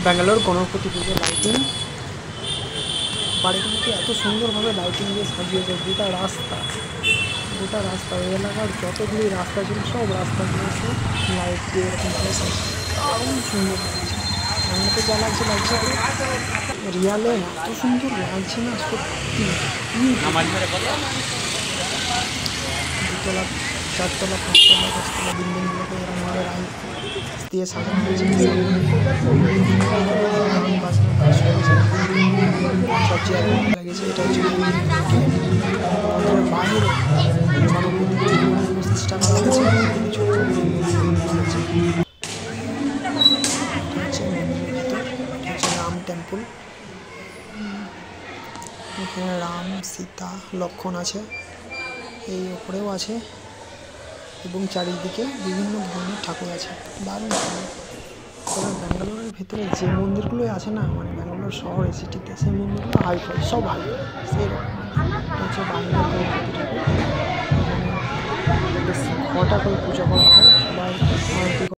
ব্যাঙ্গালোর গণপতি পুজো lighting বাড়ির মধ্যে এত সুন্দরভাবে লাইটিং দিয়ে সাজিয়েছে। গোটা রাস্তা ওই এলাকার যতগুলি রাস্তা ছিল সব রাস্তাগুলোতে লাইট দিয়ে এরকমভাবে দারুণ সুন্দর লাগছে। আমাকে যা লাগছে রিয়ালে এত সুন্দর লাগছে না সত্যি। দুতলা, চারতলা, পাঁচতলা, দশতলা বিল্ডিংগুলোকে এরকমভাবে লাইট দিয়ে সাজানো হয়েছে। সব চেয়ার লাগিয়েছে। এটা হচ্ছে বাইরে চেষ্টা করা হয়েছে। রাম টেম্পল, এখানে রাম, সীতা, লক্ষণ আছে, এই ওপরেও আছে এবং চারিদিকে বিভিন্ন ধরনের ঠাকুর আছে। দারুণ সুন্দর। তবে ব্যাঙ্গালোরের ভেতরে যে মন্দিরগুলোই আছে না, মানে ব্যাঙ্গালোর শহরে সিটিতে, সেই মন্দিরগুলো হাইফাই, সব হাইফাই সেরকম। হচ্ছে বাইরের গণপতি ঠাকুর, এখানে বেশ ঘটা করে পুজো করা হয়।